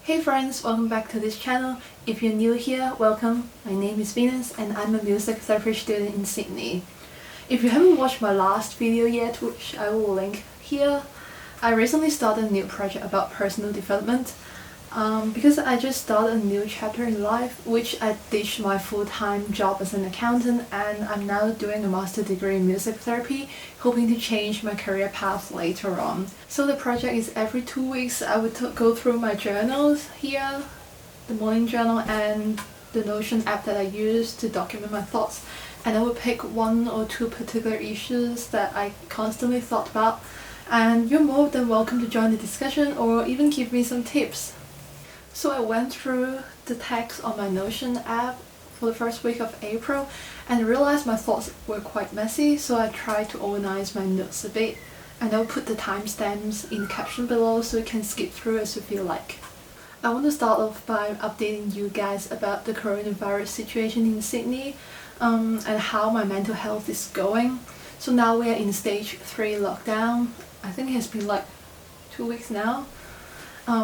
Hey friends, welcome back to this channel. If you're new here, welcome. My name is Venus and I'm a music therapy student in Sydney. If you haven't watched my last video yet, which I will link here, I recently started a new project about personal development. Because I just started a new chapter in life, which I ditched my full-time job as an accountant and I'm now doing a master's degree in music therapy, hoping to change my career path later on. So the project is every 2 weeks I would go through my journals here, the morning journal and the Notion app that I use to document my thoughts, and I would pick 1 or 2 particular issues that I constantly thought about, and you're more than welcome to join the discussion or even give me some tips. So I went through the text on my Notion app for the first week of April and realized my thoughts were quite messy, so I tried to organize my notes a bit, and I'll put the timestamps in the caption below so you can skip through as you feel like. I want to start off by updating you guys about the coronavirus situation in Sydney and how my mental health is going. So now we are in stage 3 lockdown. I think it has been like 2 weeks now.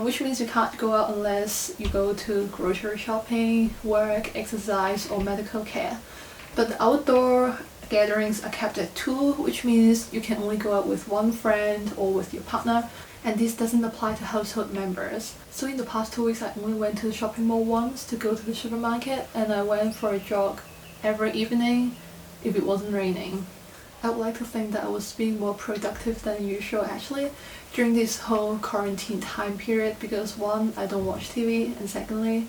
Which means you can't go out unless you go to grocery shopping, work, exercise or medical care. But the outdoor gatherings are kept at 2, which means you can only go out with 1 friend or with your partner, and this doesn't apply to household members. So in the past 2 weeks I only went to the shopping mall once to go to the supermarket, and I went for a jog every evening if it wasn't raining. I would like to think that I was being more productive than usual actually during this whole quarantine time period, because 1, I don't watch TV, and secondly,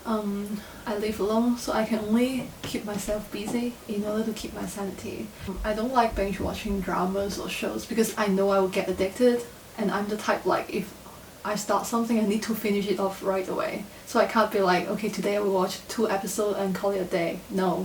I live alone, so I can only keep myself busy in order to keep my sanity. I don't like binge watching dramas or shows because I know I will get addicted, and I'm the type like if I start something I need to finish it off right away. So I can't be like, okay, today I will watch 2 episodes and call it a day. No.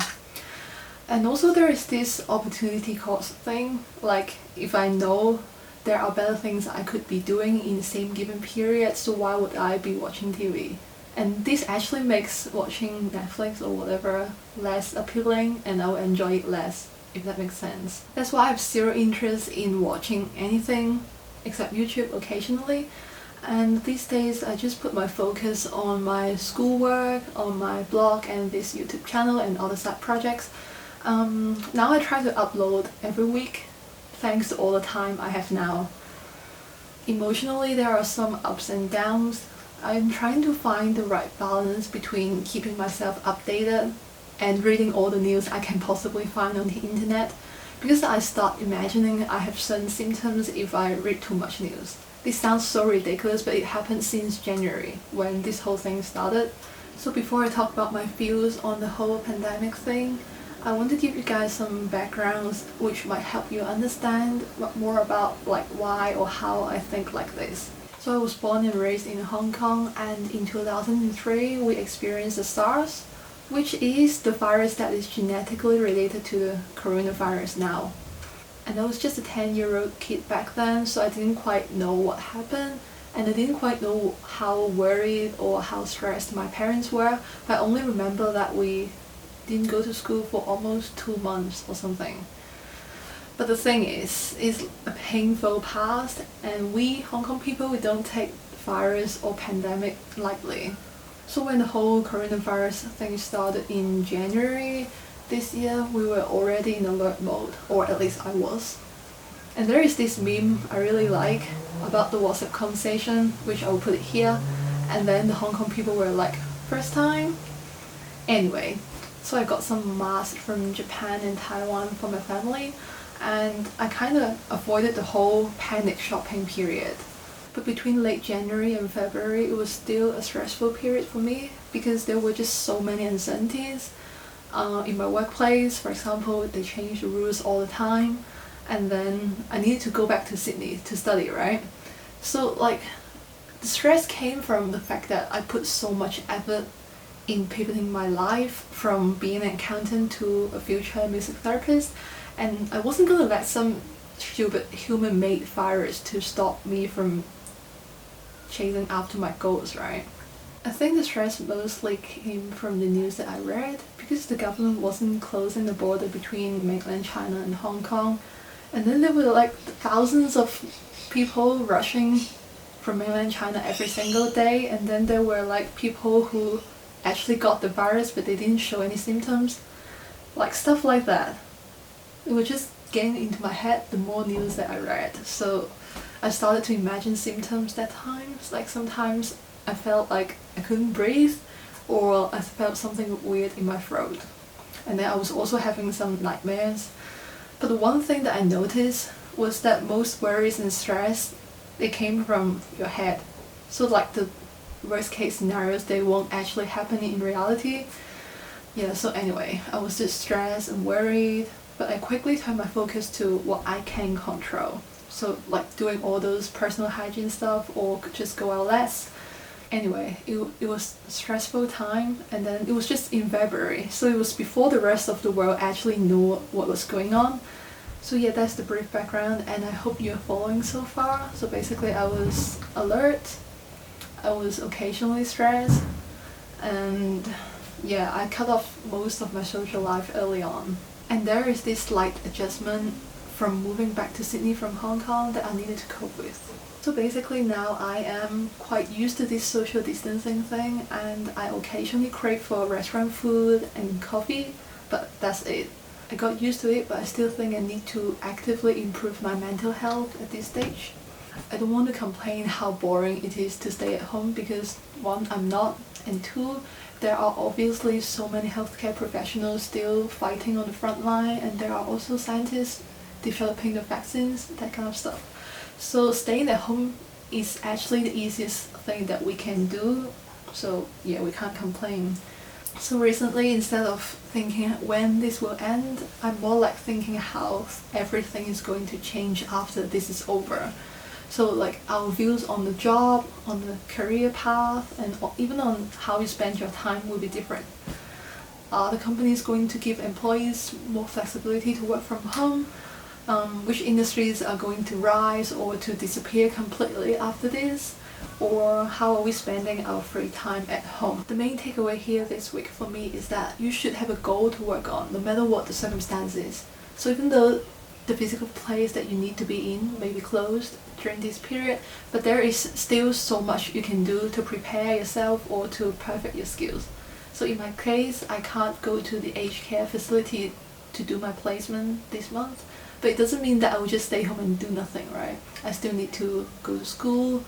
And also there is this opportunity cost thing, like if I know there are better things I could be doing in the same given period, so why would I be watching TV? And this actually makes watching Netflix or whatever less appealing, and I'll enjoy it less, if that makes sense. That's why I have zero interest in watching anything except YouTube occasionally. And these days I just put my focus on my schoolwork, on my blog and this YouTube channel and other side projects. Now I try to upload every week, thanks to all the time I have now. Emotionally there are some ups and downs. I'm trying to find the right balance between keeping myself updated and reading all the news I can possibly find on the internet, because I start imagining I have certain symptoms if I read too much news. This sounds so ridiculous, but it happened since January when this whole thing started. So before I talk about my views on the whole pandemic thing, I want to give you guys some backgrounds which might help you understand more about like why or how I think like this. So I was born and raised in Hong Kong, and in 2003 we experienced the SARS, which is the virus that is genetically related to the coronavirus now. And I was just a 10-year-old kid back then, so I didn't quite know what happened, and I didn't quite know how worried or how stressed my parents were. I only remember that we didn't go to school for almost 2 months or something. But the thing is, it's a painful past, and we Hong Kong people, we don't take virus or pandemic lightly. So when the whole coronavirus thing started in January this year, we were already in alert mode, or at least I was. And there is this meme I really like about the WhatsApp conversation, which I will put it here, and then the Hong Kong people were like, first time? Anyway, so I got some masks from Japan and Taiwan for my family, and I kind of avoided the whole panic shopping period. But between late January and February, it was still a stressful period for me because there were just so many uncertainties. In my workplace, for example, they change the rules all the time, and then I needed to go back to Sydney to study, right? So like, the stress came from the fact that I put so much effort in pivoting my life from being an accountant to a future music therapist, and I wasn't gonna let some stupid human-made virus to stop me from chasing after my goals, right? I think the stress mostly came from the news that I read, because the government wasn't closing the border between mainland China and Hong Kong, and then there were like thousands of people rushing from mainland China every single day, and then there were like people who actually got the virus but they didn't show any symptoms, like stuff like that. It was just getting into my head the more news that I read. So I started to imagine symptoms that times, like sometimes I felt like I couldn't breathe, or I felt something weird in my throat. And then I was also having some nightmares. But the one thing that I noticed was that most worries and stress, they came from your head. So like the worst case scenarios, they won't actually happen in reality. Yeah, so anyway, I was just stressed and worried, but I quickly turned my focus to what I can control. So like doing all those personal hygiene stuff, or just go out less. Anyway, it was a stressful time, and then it was just in February, so it was before the rest of the world actually knew what was going on. So yeah, that's the brief background, and I hope you're following so far. So basically I was alert, I was occasionally stressed, and yeah, I cut off most of my social life early on. And there is this slight adjustment from moving back to Sydney from Hong Kong that I needed to cope with. So basically now I am quite used to this social distancing thing, and I occasionally crave for restaurant food and coffee, but that's it. I got used to it, but I still think I need to actively improve my mental health at this stage. I don't want to complain how boring it is to stay at home, because one, I'm not, and two, there are obviously so many healthcare professionals still fighting on the front line, and there are also scientists developing the vaccines, that kind of stuff. So staying at home is actually the easiest thing that we can do, so yeah, we can't complain. So recently, instead of thinking when this will end, I'm more like thinking how everything is going to change after this is over. So like our views on the job, on the career path, and even on how you spend your time will be different. Are the companies going to give employees more flexibility to work from home? Which industries are going to rise or to disappear completely after this? Or how are we spending our free time at home? The main takeaway here this week for me is that you should have a goal to work on, no matter what the circumstances. So even though the physical place that you need to be in may be closed during this period, but there is still so much you can do to prepare yourself or to perfect your skills. So in my case, I can't go to the aged care facility to do my placement this month, but it doesn't mean that I will just stay home and do nothing, right? I still need to go to school,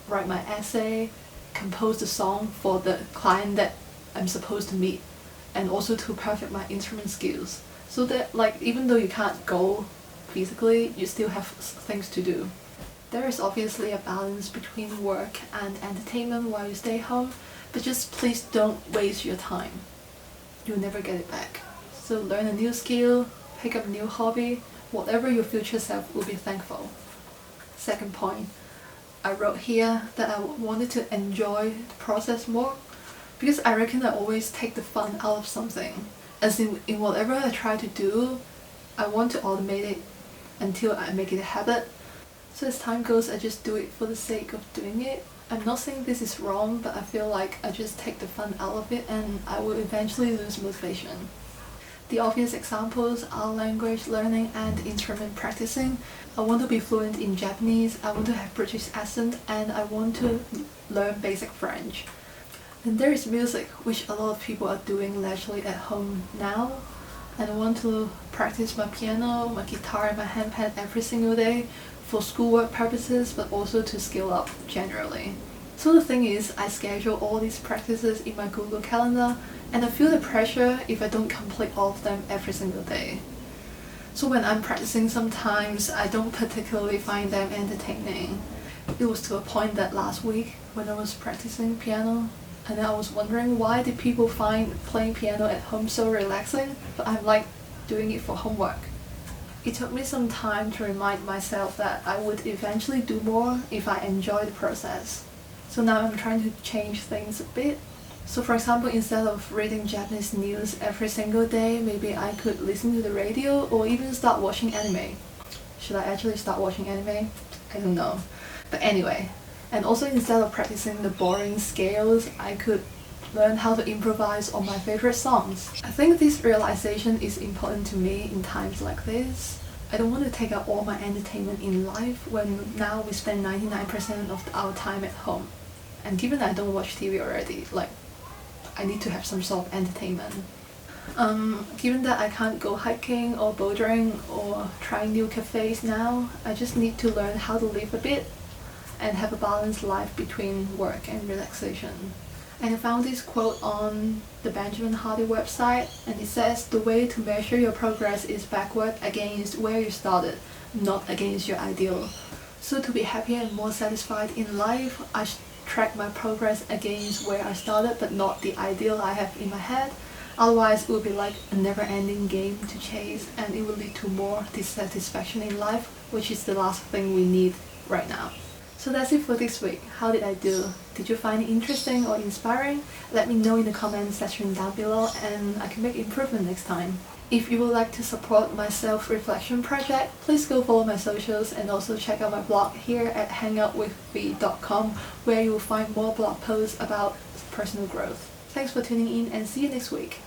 write my essay, compose the song for the client that I'm supposed to meet, and also to perfect my instrument skills. So that like even though you can't go physically, you still have things to do. There is obviously a balance between work and entertainment while you stay home, but just please don't waste your time. You'll never get it back. So learn a new skill, pick up a new hobby, whatever your future self will be thankful. Second point, I wrote here that I wanted to enjoy the process more, because I reckon I always take the fun out of something. As in whatever I try to do, I want to automate it until I make it a habit. So as time goes, I just do it for the sake of doing it. I'm not saying this is wrong, but I feel like I just take the fun out of it and I will eventually lose motivation. The obvious examples are language learning and instrument practicing. I want to be fluent in Japanese, I want to have British accent, and I want to learn basic French. And there is music, which a lot of people are doing leisurely at home now. And I want to practice my piano, my guitar, and my handpan every single day for schoolwork purposes, but also to skill up generally. So the thing is, I schedule all these practices in my Google Calendar, and I feel the pressure if I don't complete all of them every single day. So when I'm practicing, sometimes I don't particularly find them entertaining. It was to a point that last week when I was practicing piano, and I was wondering why did people find playing piano at home so relaxing, but I'm like doing it for homework. It took me some time to remind myself that I would eventually do more if I enjoy the process. So now I'm trying to change things a bit. So for example, instead of reading Japanese news every single day, maybe I could listen to the radio or even start watching anime. Should I actually start watching anime? I don't know. But anyway, and also instead of practicing the boring scales, I could learn how to improvise on my favorite songs. I think this realization is important to me in times like this. I don't want to take out all my entertainment in life when now we spend 99% of our time at home. And given that I don't watch TV already, like, I need to have some sort of entertainment. Given that I can't go hiking or bouldering or trying new cafes now, I just need to learn how to live a bit and have a balanced life between work and relaxation. And I found this quote on the Benjamin Hardy website, and it says, "The way to measure your progress is backward against where you started, not against your ideal." So to be happier and more satisfied in life, I should track my progress against where I started, but not the ideal I have in my head. Otherwise, it would be like a never-ending game to chase, and it will lead to more dissatisfaction in life, which is the last thing we need right now. So that's it for this week. How did I do? Did you find it interesting or inspiring? Let me know in the comment section down below, and I can make improvement next time. If you would like to support my self-reflection project, please go follow my socials and also check out my blog here at HangoutwithV.com, where you will find more blog posts about personal growth. Thanks for tuning in and see you next week.